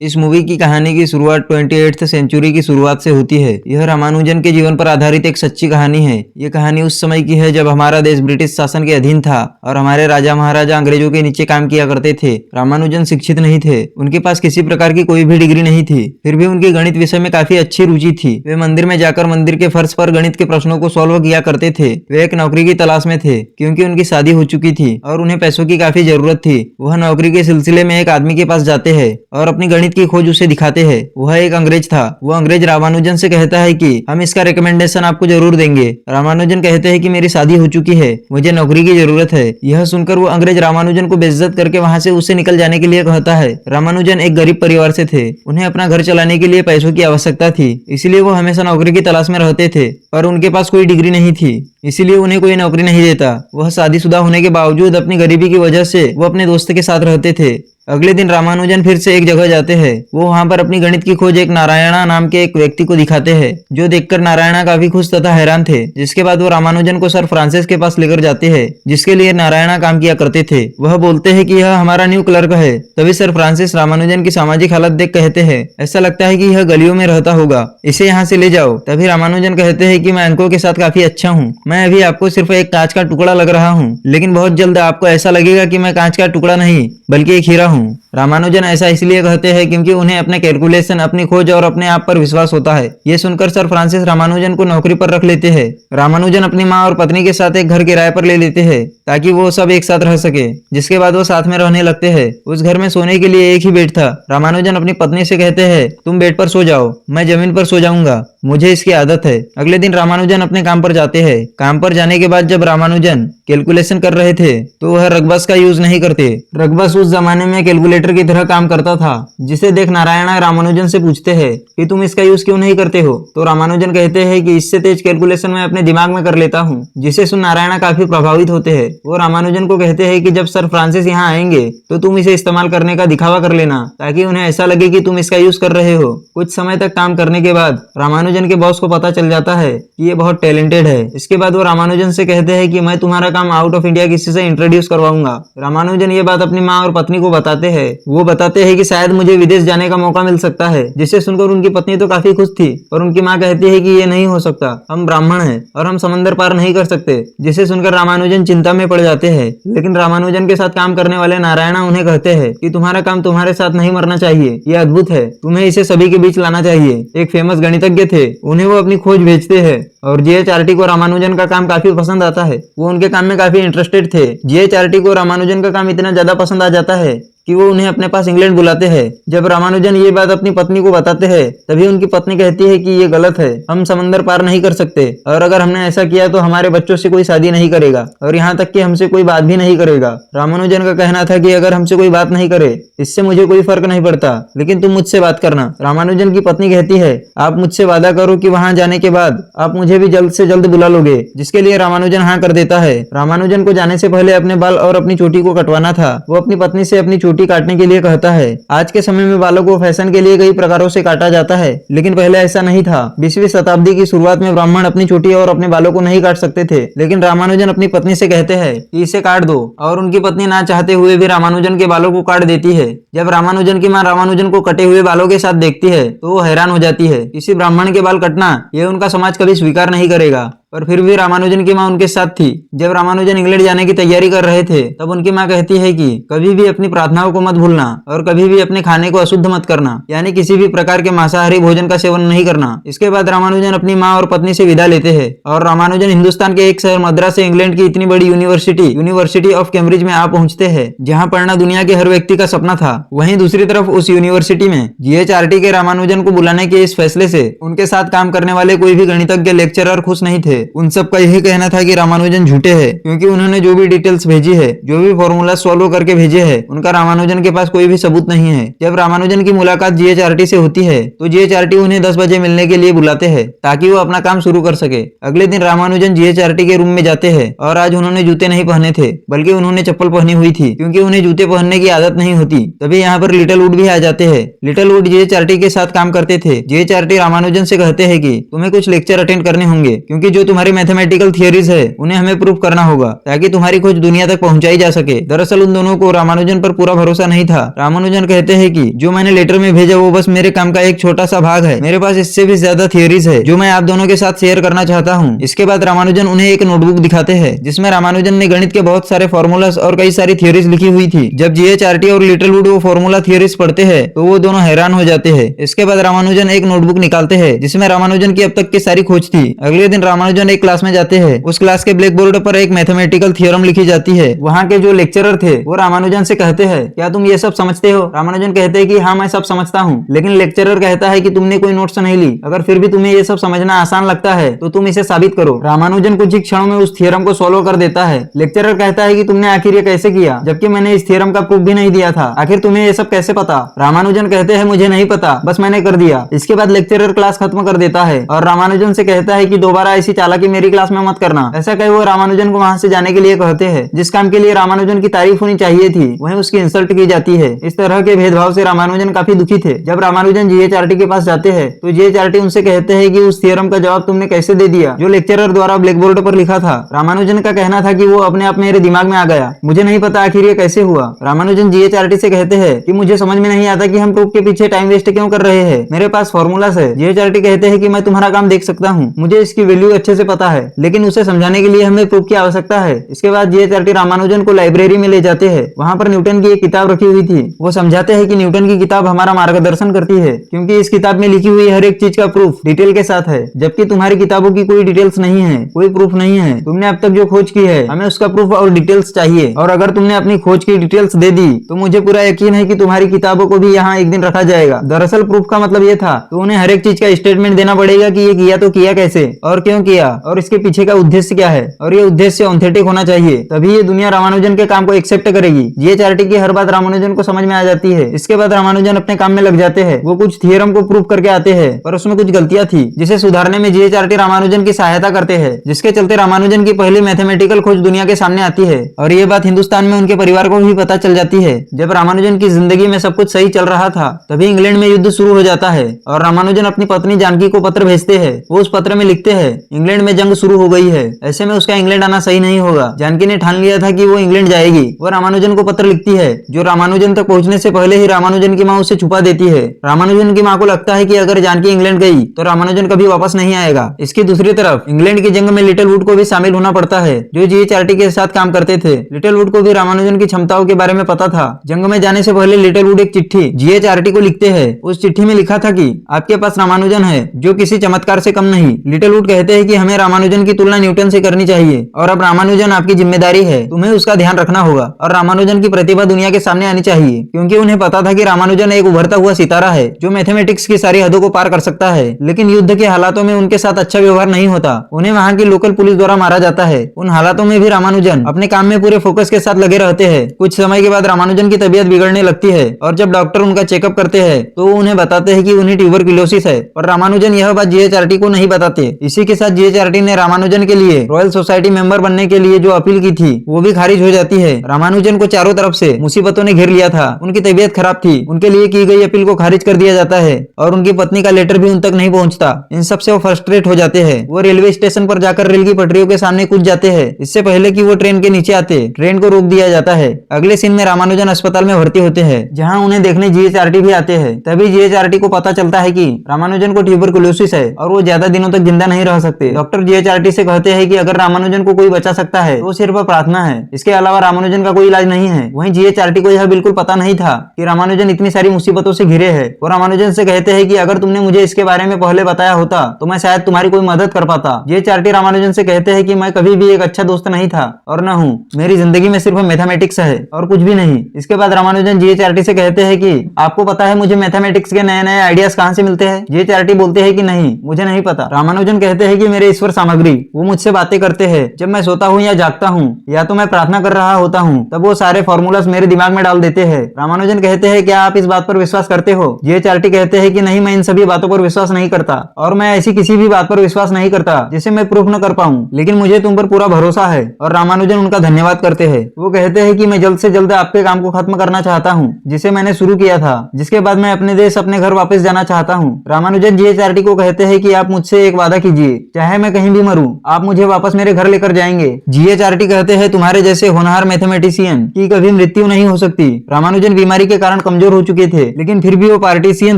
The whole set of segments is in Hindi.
इस मूवी की कहानी की शुरुआत 28th सेंचुरी की शुरुआत से होती है। यह रामानुजन के जीवन पर आधारित एक सच्ची कहानी है। ये कहानी उस समय की है जब हमारा देश ब्रिटिश शासन के अधीन था और हमारे राजा महाराजा अंग्रेजों के नीचे काम किया करते थे। रामानुजन शिक्षित नहीं थे, उनके पास किसी प्रकार की कोई भी डिग्री नहीं थी, फिर भी उनकी गणित विषय में काफी अच्छी रुचि थी। वे मंदिर में जाकर मंदिर के फर्श पर गणित के प्रश्नों को सॉल्व किया करते थे। वे एक नौकरी की तलाश में थे क्योंकि उनकी शादी हो चुकी थी और उन्हें पैसों की काफी जरूरत थी। वह नौकरी के सिलसिले में एक आदमी के पास जाते हैं और अपनी गणित की खोज उसे दिखाते हैं। वह एक अंग्रेज था। वह अंग्रेज रामानुजन से कहता है कि हम इसका रिकमेंडेशन आपको जरूर देंगे। रामानुजन कहते हैं कि मेरी शादी हो चुकी है, मुझे नौकरी की जरूरत है। यह सुनकर वो अंग्रेज रामानुजन को बेइज्जत करके वहां से उसे निकल जाने के लिए कहता है। रामानुजन एक गरीब परिवार से थे, उन्हें अपना घर चलाने के लिए पैसों की आवश्यकता थी, इसलिए वो हमेशा नौकरी की तलाश में रहते थे। पर उनके पास कोई डिग्री नहीं थी, इसीलिए उन्हें कोई नौकरी नहीं देता। वह शादीशुदा होने के बावजूद अपनी गरीबी की वजह से वो अपने दोस्त के साथ रहते थे। अगले दिन रामानुजन फिर से एक जगह जाते हैं। वो वहां पर अपनी गणित की खोज एक नारायणा नाम के एक व्यक्ति को दिखाते हैं, जो देखकर नारायणा काफी खुश तथा हैरान थे। जिसके बाद वो रामानुजन को सर फ्रांसिस के पास लेकर जाते हैं, जिसके लिए नारायणा काम किया करते थे। वह बोलते हैं कि यह हमारा न्यू क्लर्क है। तभी सर फ्रांसिस रामानुजन की सामाजिक हालत देख कहते हैं, ऐसा लगता है कि यह गलियों में रहता होगा, इसे यहाँ से ले जाओ। तभी रामानुजन कहते हैं कि मैं अंकों के साथ काफी अच्छा हूँ, मैं अभी आपको सिर्फ एक कांच का टुकड़ा लग रहा हूँ, लेकिन बहुत जल्द आपको ऐसा लगेगा कि मैं कांच का टुकड़ा नहीं बल्कि एक हीरा हूँ। रामानुजन ऐसा इसलिए कहते हैं क्योंकि उन्हें अपने कैलकुलेशन, अपनी खोज और अपने आप पर विश्वास होता है। ये सुनकर सर फ्रांसिस रामानुजन को नौकरी पर रख लेते हैं। रामानुजन अपनी माँ और पत्नी के साथ एक घर किराए पर ले लेते हैं ताकि वो सब एक साथ रह सके। जिसके बाद वो साथ में रहने लगते हैं। उस घर में सोने के लिए एक ही बेड था। रामानुजन अपनी पत्नी से कहते हैं, तुम बेड पर सो जाओ, मैं जमीन पर सो जाऊंगा, मुझे इसकी आदत है। अगले दिन रामानुजन अपने काम पर जाते हैं। काम पर जाने के बाद जब रामानुजन कैलकुलेशन कर रहे थे तो वह रगबस का यूज नहीं करते। रगबस उस जमाने में कैलकुलेटर की तरह काम करता था, जिसे देख नारायणा रामानुजन से पूछते हैं कि तुम इसका यूज क्यों नहीं करते हो। तो रामानुजन कहते हैं कि इससे तेज कैलकुलेशन मैं अपने दिमाग में कर लेता हूँ। जिसे सुन नारायणा काफी प्रभावित होते हैं। वो रामानुजन को कहते हैं कि जब सर फ्रांसिस यहाँ आएंगे तो तुम इसे इस्तेमाल करने का दिखावा कर लेना, ताकि उन्हें ऐसा लगे कि तुम इसका यूज कर रहे हो। कुछ समय तक काम करने के बाद रामानुजन के बॉस को पता चल जाता है कि ये बहुत टैलेंटेड है। इसके बाद वो रामानुजन से कहते हैं कि मैं तुम्हारा काम आउट ऑफ इंडिया किसी से इंट्रोड्यूस करवाऊंगा। रामानुजन ये बात अपनी माँ और पत्नी को बताते हैं। वो बताते हैं कि शायद मुझे विदेश जाने का मौका मिल सकता है। जिसे सुनकर उनकी पत्नी तो काफी खुश थी, पर उनकी माँ कहती है कि ये नहीं हो सकता, हम ब्राह्मण हैं और हम समंदर पार नहीं कर सकते। जिसे सुनकर रामानुजन चिंता में पड़ जाते हैं। लेकिन रामानुजन के साथ काम करने वाले नारायणा उन्हें कहते हैं कि तुम्हारा काम तुम्हारे साथ नहीं मरना चाहिए, ये अद्भुत है, तुम्हें इसे सभी के बीच लाना चाहिए। एक फेमस गणितज्ञ थे, उन्हें वो अपनी खोज भेजते हैं और जीएचआरटी को रामानुजन का काम काफी पसंद आता है। वो उनके काम में काफी इंटरेस्टेड थे। जीएचआरटी को रामानुजन का काम इतना ज्यादा पसंद आ जाता है कि वो उन्हें अपने पास इंग्लैंड बुलाते हैं। जब रामानुजन ये बात अपनी पत्नी को बताते हैं तभी उनकी पत्नी कहती है कि ये गलत है, हम समंदर पार नहीं कर सकते और अगर हमने ऐसा किया तो हमारे बच्चों से कोई शादी नहीं करेगा और यहाँ तक कि हमसे कोई बात भी नहीं करेगा। रामानुजन का कहना था कि अगर हमसे कोई बात नहीं करे इससे मुझे कोई फर्क नहीं पड़ता, लेकिन तुम मुझसे बात करना। रामानुजन की पत्नी कहती है, आप मुझसे वादा करो कि वहां जाने के बाद आप मुझे भी जल्द से जल्द बुला लोगे। जिसके लिए रामानुजन हाँ कर देता है। रामानुजन को जाने से पहले अपने बाल और अपनी चोटी को कटवाना था। वो अपनी पत्नी से अपनी चोटी काटने के लिए कहता है। आज के समय में बालों को फैशन के लिए कई प्रकारों से काटा जाता है, लेकिन पहले ऐसा नहीं था। 20वीं शताब्दी की शुरुआत में ब्राह्मण अपनी चोटी और अपने बालों को नहीं काट सकते थे, लेकिन रामानुजन अपनी पत्नी से कहते हैं कि इसे काट दो और उनकी पत्नी ना चाहते हुए भी रामानुजन के बालों को काट देती है। जब रामानुजन की मां रामानुजन को कटे हुए बालों के साथ देखती है तो वो हैरान हो जाती है। किसी ब्राह्मण के बाल कटना ये उनका समाज कभी स्वीकार नहीं करेगा, पर फिर भी रामानुजन की मां उनके साथ थी। जब रामानुजन इंग्लैंड जाने की तैयारी कर रहे थे तब उनकी मां कहती है कि कभी भी अपनी प्रार्थनाओं को मत भूलना और कभी भी अपने खाने को अशुद्ध मत करना, यानी किसी भी प्रकार के मांसाहारी भोजन का सेवन नहीं करना। इसके बाद रामानुजन अपनी मां और पत्नी से विदा लेते हैं और रामानुजन हिंदुस्तान के एक शहर मद्रास से इंग्लैंड की इतनी बड़ी यूनिवर्सिटी ऑफ कैम्ब्रिज में आ पहुंचते हैं, जहां पढ़ना दुनिया के हर व्यक्ति का सपना था। वहीं दूसरी तरफ उस यूनिवर्सिटी में जीएचआरटी के रामानुजन को बुलाने के इस फैसले से उनके साथ काम करने वाले कोई भी गणितज्ञ लेक्चरर खुश नहीं थे। उन सब का यही कहना था कि रामानुजन झूठे हैं, क्योंकि उन्होंने जो भी डिटेल्स भेजी है, जो भी फॉर्मूला सॉल्व करके भेजे हैं, उनका रामानुजन के पास कोई भी सबूत नहीं है। जब रामानुजन की मुलाकात जीएचआरटी से होती है तो जीएचआरटी उन्हें 10 बजे मिलने के लिए बुलाते हैं ताकि वो अपना काम शुरू कर सके। अगले दिन रामानुजन जीएचआरटी के रूम में जाते हैं और आज उन्होंने जूते नहीं पहने थे, बल्कि उन्होंने चप्पल पहनी हुई थी, क्योंकि उन्हें जूते पहनने की आदत नहीं होती। तभी यहाँ पर लिटिल वुड भी आ जाते हैं। लिटिल वुड जीएचआरटी के साथ काम करते थे। जीएचआरटी रामानुजन से कहते हैं कि तुम्हें कुछ लेक्चर अटेंड करने होंगे, क्योंकि जो तुम्हारी मैथमेटिकल थियरीज है उन्हें हमें प्रूफ करना होगा ताकि तुम्हारी खोज दुनिया तक पहुंचाई जा सके। दरअसल उन दोनों को रामानुजन पर पूरा भरोसा नहीं था। रामानुजन कहते हैं कि जो मैंने लेटर में भेजा वो बस मेरे काम का एक छोटा सा भाग है, मेरे पास इससे भी ज्यादा थियरीज है जो मैं आप दोनों के साथ शेयर करना चाहता हूँ। इसके बाद रामानुजन उन्हें एक नोटबुक दिखाते हैं जिसमें रामानुजन ने गणित के बहुत सारे फॉर्मूलास और कई सारी थियरीज लिखी हुई थी। जब जीएचआरटी और लिटिलवुड वो फॉर्मूला थियरीज पढ़ते हैं तो वो दोनों हैरान हो जाते हैं। इसके बाद रामानुजन एक नोटबुक निकालते हैं जिसमें रामानुजन की अब तक की सारी खोज थी। अगले दिन रामानुजन एक क्लास में जाते हैं। उस क्लास के ब्लैक बोर्ड पर एक मैथमेटिकल थियरम लिखी जाती है। वहाँ के जो लेक्चरर थे वो रामानुजन से कहते हैं, क्या तुम ये सब समझते हो? रामानुजन कहते हैं कि हाँ मैं सब समझता हूँ। लेकिन लेक्चरर कहता है कि तुमने कोई नोट्स नहीं ली, अगर फिर भी तुम्हें ये सब समझना आसान लगता है तो तुम इसे साबित करो। रामानुजन कुछ ही क्षणों में उस थियरम को सॉल्व कर देता है। लेक्चरर कहता है कि तुमने आखिर ये कैसे किया, जबकि मैंने इस थियरम का प्रूफ भी नहीं दिया था, आखिर तुम्हें ये सब कैसे पता? रामानुजन कहते हैं मुझे नहीं पता, बस मैंने कर दिया। इसके बाद लेक्चरर क्लास खत्म कर देता है और रामानुजन से कहता है कि दोबारा ऐसी चालाकी मेरी क्लास में मत करना। ऐसा कहे वो रामानुजन को वहां से जाने के लिए कहते हैं। जिस काम के लिए रामानुजन की तारीफ होनी चाहिए थी वहीं उसकी इंसल्ट की जाती है। इस तरह के भेदभाव से रामानुजन काफी दुखी थे। जब रामानुजन जीएचआरटी के पास जाते हैं तो जीएचआरटी उनसे कहते हैं कि उस थियरम का जवाब तुमने कैसे दे दिया जो लेक्चरर द्वारा ब्लैक बोर्ड पर लिखा था। रामानुजन का कहना था कि वो अपने आप मेरे दिमाग में आ गया, मुझे नहीं पता आखिर ये कैसे हुआ। रामानुजन जीएचआरटी से कहते हैं कि मुझे समझ में नहीं आता कि हम प्रूफ के पीछे टाइम वेस्ट क्यों कर रहे हैं, मेरे पास फॉर्मूलास है। जीएचआरटी कहते हैं कि मैं तुम्हारा काम देख सकता हूँ, मुझे इसकी वैल्यू अच्छे से पता है, लेकिन उसे समझाने के लिए हमें प्रूफ की आवश्यकता है। इसके बाद जीएचआरटी रामानुजन को लाइब्रेरी में ले जाते हैं। वहाँ पर न्यूटन की एक किताब रखी हुई थी। वो समझाते हैं कि न्यूटन की किताब हमारा मार्गदर्शन करती है क्योंकि इस किताब में लिखी हुई हर एक चीज का प्रूफ डिटेल के साथ है, जबकि तुम्हारी किताबों की कोई डिटेल्स नहीं है, कोई प्रूफ नहीं है। तुमने अब तक जो खोज की है हमें उसका प्रूफ और डिटेल्स चाहिए, और अगर तुमने अपनी खोज की डिटेल्स दे दी तो मुझे पूरा यकीन है कि तुम्हारी किताबों को भी यहाँ एक दिन रखा जाएगा। दरअसल प्रूफ का मतलब ये था तो उन्हें हर एक चीज का स्टेटमेंट देना पड़ेगा कि ये किया तो किया कैसे और क्यों किया और इसके पीछे का उद्देश्य क्या है, और ये उद्देश्य ऑथेंटिक होना चाहिए, तभी ये दुनिया रामानुजन के काम को एक्सेप्ट करेगी। जीएचआरटी की हर बात रामानुजन को समझ में आ जाती है। इसके बाद रामानुजन अपने काम में लग जाते हैं। वो कुछ थियरम को प्रूव करके आते हैं पर उसमें कुछ गलतियां थी जिसे सुधारने में जीएचआरटी रामानुजन की सहायता करते हैं, जिसके चलते रामानुजन की पहली मैथमेटिकल खोज दुनिया के सामने आती है। और ये बात हिंदुस्तान में उनके परिवार को भी पता चल जाती है। जब रामानुजन की जिंदगी में सब कुछ सही चल रहा था तभी इंग्लैंड में युद्ध शुरू हो जाता है और रामानुजन अपनी पत्नी जानकी को पत्र भेजते हैं। वो उस पत्र में लिखते हैं, इंग्लैंड में जंग शुरू हो गई है, ऐसे में उसका इंग्लैंड आना सही नहीं होगा। जानकी ने ठान लिया था कि वो इंग्लैंड जाएगी। वो रामानुजन को पत्र लिखती है जो रामानुजन तक पहुंचने से पहले ही रामानुजन की माँ उसे छुपा देती है। रामानुजन की माँ को लगता है कि अगर जानकी इंग्लैंड गई तो रामानुजन कभी वापस नहीं आएगा। इसकी दूसरी तरफ इंग्लैंड की जंग में लिटिलवुड को भी शामिल होना पड़ता है जो जीएचआरटी के साथ काम करते थे। लिटिलवुड को भी रामानुजन की क्षमताओं के बारे में पता था। जंग में जाने से पहले लिटिलवुड एक चिट्ठी जीएचआरटी को लिखते हैं। उस चिट्ठी में लिखा था कि आपके पास रामानुजन है जो किसी चमत्कार से कम नहीं। लिटिलवुड कहते हैं कि हमें रामानुजन की तुलना न्यूटन से करनी चाहिए और अब रामानुजन आपकी जिम्मेदारी है, तुम्हें उसका ध्यान रखना होगा और रामानुजन की प्रतिभा दुनिया के सामने आनी चाहिए, क्योंकि उन्हें पता था कि रामानुजन एक उभरता हुआ सितारा है जो मैथमेटिक्स की सारी हदों को पार कर सकता है। लेकिन युद्ध के हालातों में उनके साथ अच्छा व्यवहार नहीं होता, उन्हें वहाँ की लोकल पुलिस द्वारा मारा जाता है। उन हालातों में भी रामानुजन अपने काम में पूरे फोकस के साथ लगे रहते हैं। कुछ समय के बाद रामानुजन की तबीयत बिगड़ने लगती है और जब डॉक्टर उनका चेकअप करते हैं तो वो उन्हें बताते हैं कि उन्हें ट्यूबरक्लोसिस है, और रामानुजन यह बात जीएचआरटी को नहीं बताते। इसी के साथ जीएचआरटी ने रामानुजन के लिए रॉयल सोसाइटी मेंबर बनने के लिए जो अपील की थी वो भी खारिज हो जाती है। रामानुजन को चारों तरफ से मुसीबतों ने घेर लिया था, उनकी तबीयत खराब थी, उनके लिए की गई अपील को खारिज कर दिया जाता है और उनकी पत्नी का लेटर भी उन तक नहीं पहुंचता। इन सब से वो फ्रस्ट्रेट हो जाते हैं। वो रेलवे स्टेशन पर जाकर रेल की पटरियों के सामने कूद जाते हैं। इससे पहले कि वो ट्रेन के नीचे आते ट्रेन को रोक दिया जाता है। अगले सीन में रामानुजन अस्पताल में भर्ती होते हैं जहाँ उन्हें देखने जीएचआरटी भी आते हैं। तभी जीएचआरटी को पता चलता है कि रामानुजन को ट्यूबरक्लोसिस है और वो ज्यादा दिनों तक जिंदा नहीं रह सकते। डॉक्टर जीएचआरटी से कहते हैं कि अगर रामानुजन को कोई बचा सकता है तो सिर्फ प्रार्थना है, इसके अलावा रामानुजन का कोई इलाज नहीं है। वहीं जीएचआरटी को यह बिल्कुल पता नहीं था कि रामानुजन इतनी सारी मुसीबतों से घिरे है। वो रामानुजन से कहते हैं कि अगर तुमने मुझे इसके बारे में पहले बताया होता तो मैं शायद तुम्हारी कोई मदद कर पाता। जीएचआरटी रामानुजन से कहते हैं कि मैं कभी भी एक अच्छा दोस्त नहीं था और न हूँ, मेरी जिंदगी में सिर्फ मैथमेटिक्स है और कुछ भी नहीं। इसके बाद रामानुजन जीएचआरटी से कहते हैं कि आपको पता है मुझे मैथमेटिक्स के नए नए आइडियाज कहाँ से मिलते हैं। जीएचआरटी बोलते हैं कि नहीं, मुझे नहीं पता। रामानुजन कहते हैं कि मेरे ईश्वर सामग्री वो मुझसे बातें करते हैं जब मैं सोता हूँ या जागता हूँ या तो मैं प्रार्थना कर रहा होता हूँ, तब वो सारे फॉर्मूलास मेरे दिमाग में डाल देते हैं। रामानुजन कहते हैं क्या आप इस बात पर विश्वास करते हो? जीएचआरटी कहते हैं कि नहीं, मैं इन सभी बातों पर विश्वास नहीं करता और मैं ऐसी किसी भी बात पर विश्वास नहीं करता जिसे मैं प्रूफ न कर पाऊं, लेकिन मुझे तुम पर पूरा भरोसा है। और रामानुजन उनका धन्यवाद करते हैं। वो कहते हैं कि मैं जल्द से जल्द आपके काम को खत्म करना चाहता हूँ जिसे मैंने शुरू किया था, जिसके बाद मैं अपने देश अपने घर वापस जाना चाहता हूँ। रामानुजन जीएचआरटी को कहते हैं कि आप मुझसे एक वादा कीजिए, चाहे मैं कहीं भी मरूं, आप मुझे वापस मेरे घर लेकर जाएंगे। जीएचआरटी कहते हैं तुम्हारे जैसे होनहार मैथमेटिशियन की कभी मृत्यु नहीं हो सकती। रामानुजन बीमारी के कारण कमजोर हो चुके थे, लेकिन फिर भी वो पार्टीशियन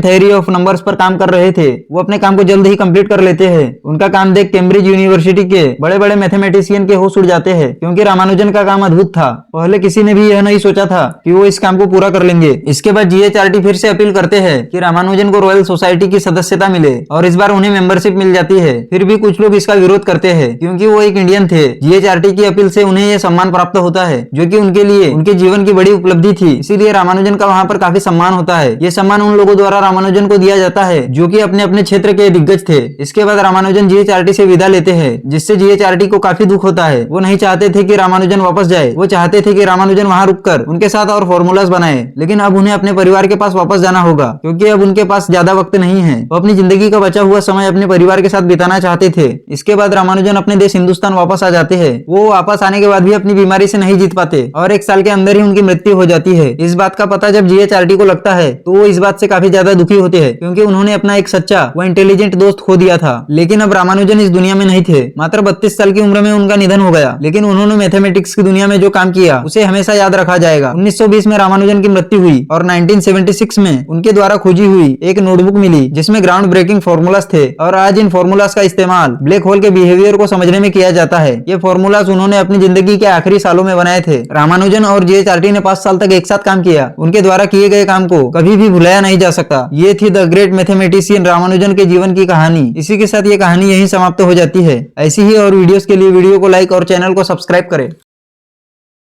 थ्योरी ऑफ नंबर्स पर काम कर रहे थे। वो अपने काम को जल्द ही कंप्लीट कर लेते हैं। उनका काम देख कैम्ब्रिज यूनिवर्सिटी के बड़े बड़े मैथमेटिशियन के होश उड़ जाते हैं, क्योंकि रामानुजन का काम अद्भुत था। पहले किसी ने भी यह नहीं सोचा था कि वो इस काम को पूरा कर लेंगे। इसके बाद जीएचआरटी फिर से अपील करते हैं कि रामानुजन को रॉयल सोसाइटी की सदस्यता मिले, और इस बार उन्हें मेंबरशिप मिल जाती है। फिर भी कुछ लोग इसका विरोध करते हैं, क्योंकि वो एक इंडियन थे। जीएचआरटी की अपील से उन्हें यह सम्मान प्राप्त होता है, जो कि उनके लिए उनके जीवन की बड़ी उपलब्धि थी। इसीलिए रामानुजन का वहां पर काफी सम्मान होता है। ये सम्मान उन लोगों द्वारा रामानुजन को दिया जाता है जो कि अपने अपने क्षेत्र के दिग्गज थे। इसके बाद रामानुजन जीएचआरटी से विदा लेते हैं, जिससे जीएचआरटी को काफी दुख होता है। वो नहीं चाहते थे कि रामानुजन वापस जाए, वो चाहते थे कि रामानुजन वहां रुककर उनके साथ और फॉर्मूलाज बनाए। लेकिन अब उन्हें अपने परिवार के पास वापस जाना होगा, क्योंकि अब उनके पास ज्यादा वक्त नहीं है। वो अपनी जिंदगी का बचा हुआ समय अपने परिवार के साथ बिताना चाहते थे। इसके बाद रामानुजन अपने देश हिंदुस्तान वापस आ जाते हैं। वो वापस आने के बाद भी अपनी बीमारी से नहीं जीत पाते और 1 साल के अंदर ही उनकी मृत्यु हो जाती है। इस बात का पता जब जीएचआरटी को लगता है तो वो इस बात से काफी ज्यादा दुखी होते हैं, क्योंकि उन्होंने अपना एक सच्चा व इंटेलिजेंट दोस्त खो दिया था। लेकिन अब रामानुजन इस दुनिया में नहीं थे। मात्र 32 साल की उम्र में उनका निधन हो गया, लेकिन उन्होंने मैथमेटिक्स की दुनिया में जो काम किया उसे हमेशा याद रखा जाएगा। 1920 में रामानुजन की मृत्यु हुई और 1976 में उनके द्वारा खोजी हुई एक नोटबुक मिली, जिसमें ग्राउंड ब्रेकिंग फॉर्मूलाज थे। और आज इन फॉर्मूलाज का इस्तेमाल ब्लैक होल के बिहेवियर को समझने में किया जाता है। ये फॉर्मूलाज उन्होंने अपनी जिंदगी के आखिरी सालों में बनाए थे। रामानुजन और जीएचआरटी ने 5 साल तक एक साथ काम किया। उनके द्वारा किए गए काम को कभी भी भुलाया नहीं जा सकता। ये थी द ग्रेट मैथमेटिशियन रामानुजन के जीवन की कहानी। इसी के साथ ये कहानी यहीं समाप्त हो जाती है। ऐसी ही और वीडियोस के लिए वीडियो को लाइक और चैनल को सब्सक्राइब करें।